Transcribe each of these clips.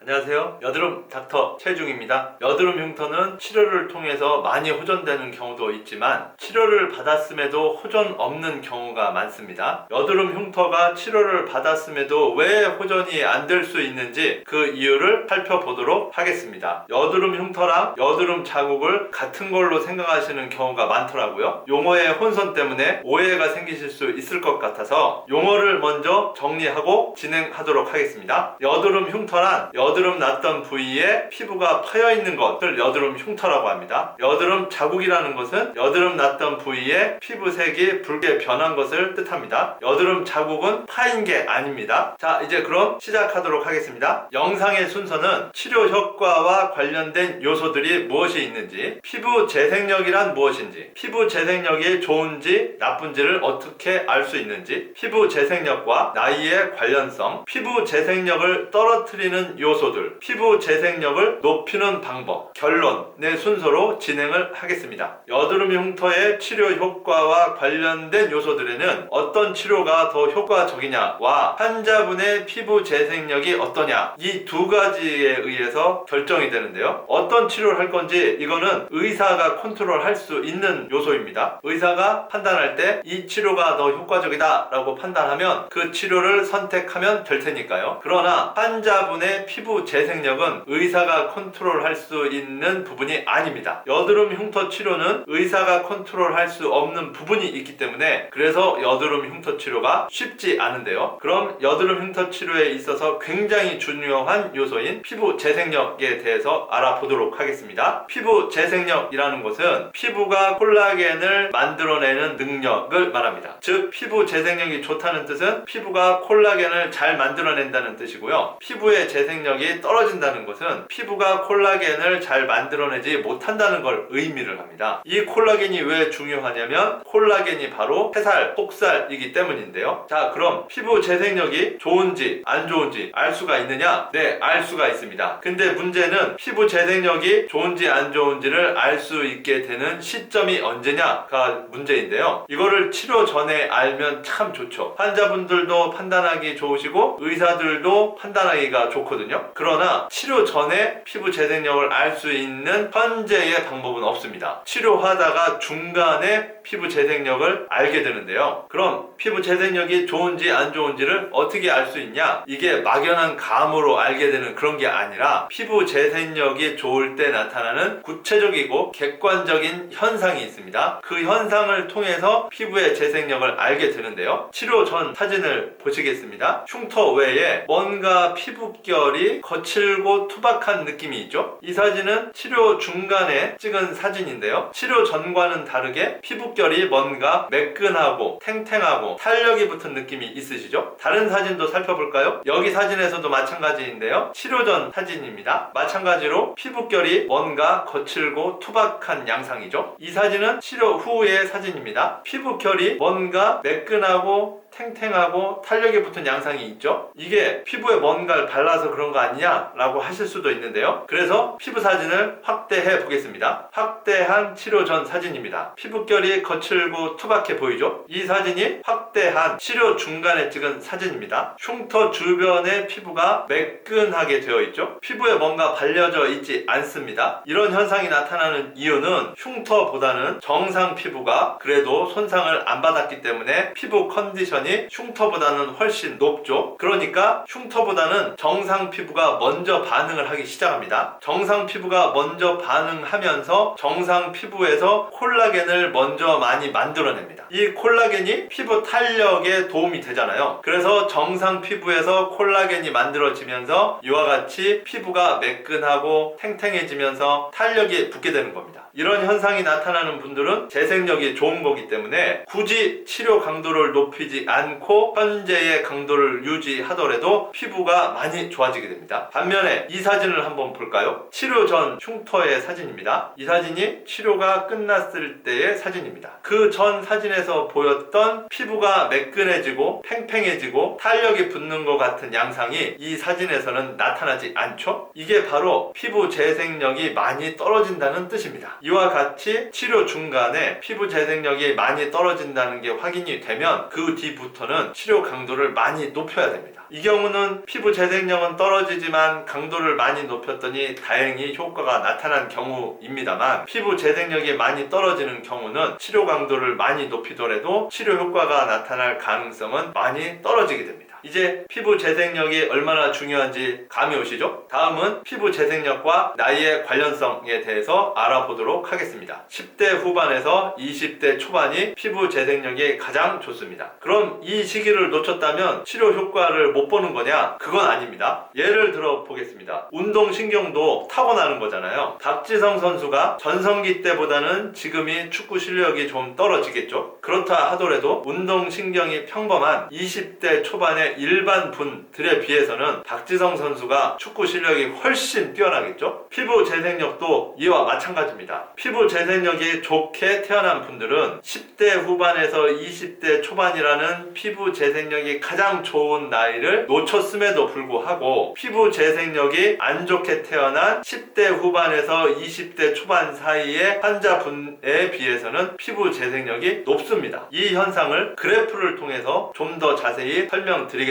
안녕하세요. 여드름 닥터 최중입니다. 여드름 흉터는 치료를 통해서 많이 호전되는 경우도 있지만 치료를 받았음에도 호전 없는 경우가 많습니다. 여드름 흉터가 치료를 받았음에도 왜 호전이 안 될 수 있는지 그 이유를 살펴보도록 하겠습니다. 여드름 흉터랑 여드름 자국을 같은 걸로 생각하시는 경우가 많더라고요. 용어의 혼선 때문에 오해가 생기실 수 있을 것 같아서 용어를 먼저 정리하고 진행하도록 하겠습니다. 여드름 흉터란 여드름 났던 부위에 피부가 파여있는 것을 여드름 흉터라고 합니다. 여드름 자국이라는 것은 여드름 났던 부위에 피부색이 붉게 변한 것을 뜻합니다. 여드름 자국은 파인 게 아닙니다. 자, 이제 그럼 시작하도록 하겠습니다. 영상의 순서는 치료 효과와 관련된 요소들이 무엇이 있는지, 피부 재생력이란 무엇인지, 피부 재생력이 좋은지 나쁜지를 어떻게 알 수 있는지, 피부 재생력과 나이의 관련성, 피부 재생력을 떨어뜨리는 요소들, 피부 재생력을 높이는 방법, 결론의 순서로 진행을 하겠습니다. 여드름 흉터의 치료 효과와 관련된 요소들에는 어떤 치료가 더 효과적이냐와 환자분의 피부 재생력이 어떠냐, 이 두 가지에 의해서 결정이 되는데요. 어떤 치료를 할 건지 이거는 의사가 컨트롤할 수 있는 요소입니다. 의사가 판단할 때 이 치료가 더 효과적이다 라고 판단하면 그 치료를 선택하면 될 테니까요. 그러나 환자분의 피부 재생력은 의사가 컨트롤할 수 있는 부분이 아닙니다. 여드름 흉터 치료는 의사가 컨트롤할 수 없는 부분이 있기 때문에 그래서 여드름 흉터 치료가 쉽지 않은데요. 그럼 여드름 흉터 치료에 있어서 굉장히 중요한 요소인 피부 재생력에 대해서 알아보도록 하겠습니다. 피부 재생력이라는 것은 피부가 콜라겐을 만들어내는 능력을 말합니다. 즉 피부 재생력이 좋다는 뜻은 피부가 콜라겐을 잘 만들어낸다는 뜻이고요. 피부의 재생력이 떨어진다는 것은 피부가 콜라겐을 잘 만들어내지 못한다는 걸 의미를 합니다. 이 콜라겐이 왜 중요하냐면 콜라겐이 바로 해살, 혹살이기 때문인데요. 자, 그럼 피부 재생력이 좋은지 안 좋은지 알 수가 있느냐? 네, 알 수가 있습니다. 근데 문제는 피부 재생력이 좋은지 안 좋은지를 알 수 있게 되는 시점이 언제냐가 문제인데요. 이거를 치료 전에 알면 참 좋죠. 환자분들도 판단하기 좋으시고 의사들도 판단하기가 좋거든요. 그러나 치료 전에 피부 재생력을 알 수 있는 현재의 방법은 없습니다. 치료하다가 중간에 피부 재생력을 알게 되는데요. 그럼 피부 재생력이 좋은지 안 좋은지를 어떻게 알 수 있냐? 이게 막연한 감으로 알게 되는 그런 게 아니라 피부 재생력이 좋을 때 나타나는 구체적이고 객관적인 현상이 있습니다. 그 현상을 통해서 피부의 재생력을 알게 되는데요. 치료 전 사진을 보시겠습니다. 흉터 외에 뭔가 피부결이 거칠고 투박한 느낌이 있죠? 이 사진은 치료 중간에 찍은 사진인데요. 치료 전과는 다르게 피부결이 뭔가 매끈하고 탱탱하고 탄력이 붙은 느낌이 있으시죠? 다른 사진도 살펴볼까요? 여기 사진에서도 마찬가지인데요. 치료 전 사진입니다. 마찬가지로 피부결이 뭔가 거칠고 투박한 양상이죠. 이 사진은 치료 후의 사진입니다. 피부결이 뭔가 매끈하고 탱탱하고 탄력이 붙은 양상이 있죠. 이게 피부에 뭔가를 발라서 그런 거 아니냐 라고 하실 수도 있는데요. 그래서 피부 사진을 확대해 보겠습니다. 확대한 치료 전 사진입니다. 피부결이 거칠고 투박해 보이죠. 이 사진이 확대한 치료 중간에 찍은 사진입니다. 흉터 주변의 피부가 매끈하게 되어 있죠. 피부에 뭔가 발려져 있지 않습니다. 이런 현상이 나타나는 이유는 흉터보다는 정상 피부가 그래도 손상을 안 받았기 때문에 피부 컨디션이 흉터보다는 훨씬 높죠. 그러니까 흉터보다는 정상 피부가 먼저 반응을 하기 시작합니다. 정상 피부가 먼저 반응하면서 정상 피부에서 콜라겐을 먼저 많이 만들어냅니다. 이 콜라겐이 피부 탄력에 도움이 되잖아요. 그래서 정상 피부에서 콜라겐이 만들어지면서 이와 같이 피부가 매끈하고 탱탱해지면서 탄력이 붙게 되는 겁니다. 이런 현상이 나타나는 분들은 재생력이 좋은 거기 때문에 굳이 치료 강도를 높이지 않고 현재의 강도를 유지하더라도 피부가 많이 좋아지게 됩니다. 반면에 이 사진을 한번 볼까요? 치료 전 흉터의 사진입니다. 이 사진이 치료가 끝났을 때의 사진입니다. 그 전 사진에서 보였던 피부가 매끈해지고 팽팽해지고 탄력이 붙는 것 같은 양상이 이 사진에서는 나타나지 않죠? 이게 바로 피부 재생력이 많이 떨어진다는 뜻입니다. 이와 같이 치료 중간에 피부 재생력이 많이 떨어진다는 게 확인이 되면 그 뒤부터 이후부터는 치료 강도를 많이 높여야 됩니다. 이 경우는 피부 재생력은 떨어지지만 강도를 많이 높였더니 다행히 효과가 나타난 경우입니다만, 피부 재생력이 많이 떨어지는 경우는 치료 강도를 많이 높이더라도 치료 효과가 나타날 가능성은 많이 떨어지게 됩니다. 이제 피부 재생력이 얼마나 중요한지 감이 오시죠? 다음은 피부 재생력과 나이의 관련성에 대해서 알아보도록 하겠습니다. 10대 후반에서 20대 초반이 피부 재생력이 가장 좋습니다. 그럼 이 시기를 놓쳤다면 치료 효과를 못 보는 거냐? 그건 아닙니다. 예를 들어 보겠습니다. 운동신경도 타고나는 거잖아요. 박지성 선수가 전성기 때보다는 지금이 축구 실력이 좀 떨어지겠죠? 그렇다 하더라도 운동신경이 평범한 20대 초반의 일반 분들에 비해서는 박지성 선수가 축구 실력이 훨씬 뛰어나겠죠? 피부 재생력도 이와 마찬가지입니다. 피부 재생력이 좋게 태어난 분들은 10대 후반에서 20대 초반이라는 피부 재생력이 가장 좋은 나이를 놓쳤음에도 불구하고, 피부 재생력이 안 좋게 태어난 10대 후반에서 20대 초반 사이의 환자분에 비해서는 피부 재생력이 높습니다. 이 현상을 그래프를 통해서 좀 더 자세히 설명드리겠습니다.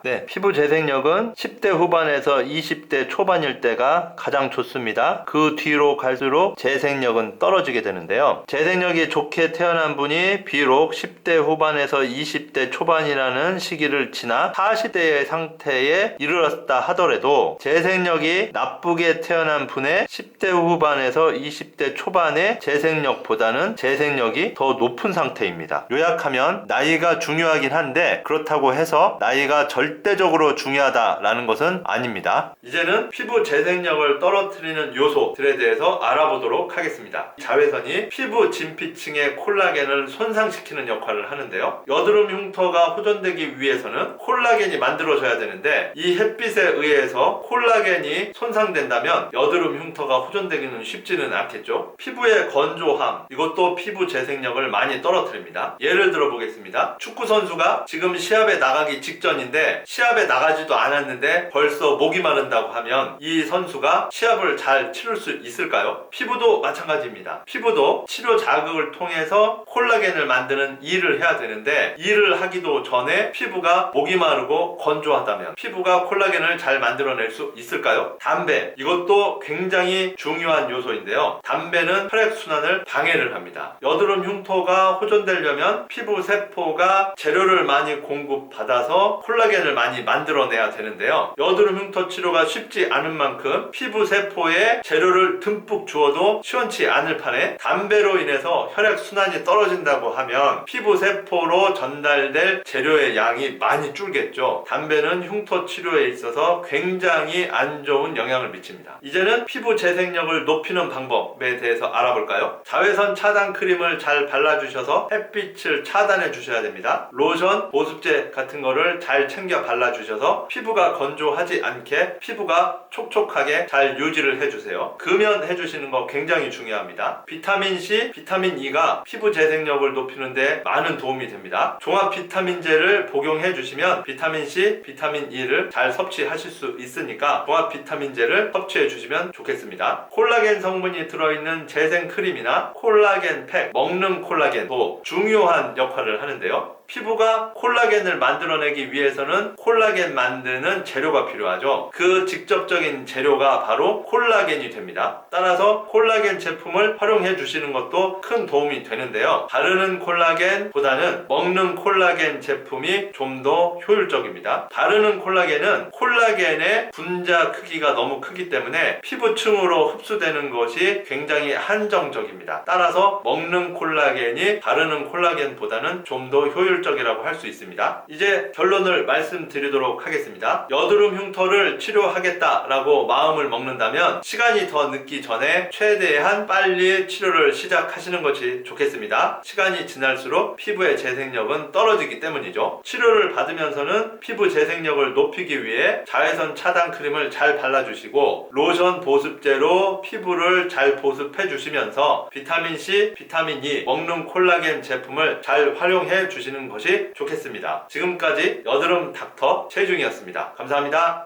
네, 피부 재생력은 10대 후반에서 20대 초반일 때가 가장 좋습니다. 그 뒤로 갈수록 재생력은 떨어지게 되는데요. 재생력이 좋게 태어난 분이 비록 10대 후반에서 20대 초반이라는 시기를 지나 40대의 상태에 이르렀다 하더라도, 재생력이 나쁘게 태어난 분의 10대 후반에서 20대 초반의 재생력보다는 재생력이 더 높은 상태입니다. 요약하면 나이가 중요하긴 한데, 그렇다고 해서 나이가 절대적으로 중요하다라는 것은 아닙니다. 이제는 피부 재생력을 떨어뜨리는 요소들에 대해서 알아보도록 하겠습니다. 자외선이 피부 진피층의 콜라겐을 손상시키는 역할을 하는데요. 여드름 흉터가 호전되기 위해서는 콜라겐이 만들어져야 되는데, 이 햇빛에 의해서 콜라겐이 손상된다면 여드름 흉터가 호전되기는 쉽지는 않겠죠. 피부의 건조함, 이것도 피부 재생력을 많이 떨어뜨립니다. 예를 들어 보겠습니다. 축구 선수가 지금 시합에 나가기 직전인데 시합에 나가지도 않았는데 벌써 목이 마른다고 하면 이 선수가 시합을 잘 치를 수 있을까요? 피부도 마찬가지입니다. 피부도 치료 자극을 통해서 콜라겐을 만드는 일을 해야 되는데, 일을 하기도 전에 피부가 목이 마르고 건조하다면 피부가 콜라겐을 잘 만들어낼 수 있을까요? 담배, 이것도 굉장히 중요한 요소인데요. 담배는 혈액순환을 방해를 합니다. 여드름 흉터가 호전되려면 피부 세포가 재료를 많이 공급받아서 콜라겐을 많이 만들어내야 되는데요. 여드름 흉터 치료가 쉽지 않은 만큼 피부 세포에 재료를 듬뿍 주어도 시원치 않을 판에, 담배로 인해서 혈액순환이 떨어진다고 하면 피부 세포로 전달될 재료의 양이 많이 줄겠죠. 담배는 흉터 치료에 있어서 굉장히 안 좋은 영향을 미칩니다. 이제는 피부 재생력을 높이는 방법에 대해서 알아볼까요? 자외선 차단 크림을 잘 발라주셔서 햇빛을 차단해 주셔야 됩니다. 로션, 보습제 같은 거를 잘 챙겨 발라주셔서 피부가 건조하지 않게 피부가 촉촉하게 잘 유지를 해주세요. 금연 해주시는 거 굉장히 중요합니다. 비타민C, 비타민E가 피부 재생력을 높이는데 많은 도움이 됩니다. 종합 비타민제를 복용해 주시면 비타민C, 비타민E를 잘 섭취하실 수 있으니까 종합 비타민제를 섭취해 주시면 좋겠습니다. 콜라겐 성분이 들어있는 재생 크림이나 콜라겐 팩, 먹는 콜라겐도 중요한 역할을 하는데요. 피부가 콜라겐을 만들어내기 위해서는 콜라겐 만드는 재료가 필요하죠. 그 직접적인 재료가 바로 콜라겐이 됩니다. 따라서 콜라겐 제품을 활용해 주시는 것도 큰 도움이 되는데요. 바르는 콜라겐보다는 먹는 콜라겐 제품이 좀 더 효율적입니다. 바르는 콜라겐은 콜라겐의 분자 크기가 너무 크기 때문에 피부층으로 흡수되는 것이 굉장히 한정적입니다. 따라서 먹는 콜라겐이 바르는 콜라겐보다는 좀 더 효율적이라고 할 수 있습니다. 이제 결론을 말씀드리도록 하겠습니다. 여드름 흉터를 치료하겠다라고 마음을 먹는다면 시간이 더 늦기 전에 최대한 빨리 치료를 시작하시는 것이 좋겠습니다. 시간이 지날수록 피부의 재생력은 떨어지기 때문이죠. 치료를 받으면서는 피부 재생력을 높이기 위해 자외선 차단 크림을 잘 발라주시고 로션 보습제로 피부를 잘 보습해 주시면서 비타민C, 비타민E, 먹는 콜라겐 제품을 잘 활용해 주시는 것이 좋겠습니다. 지금까지 여드름 닥터 최중이었습니다. 감사합니다.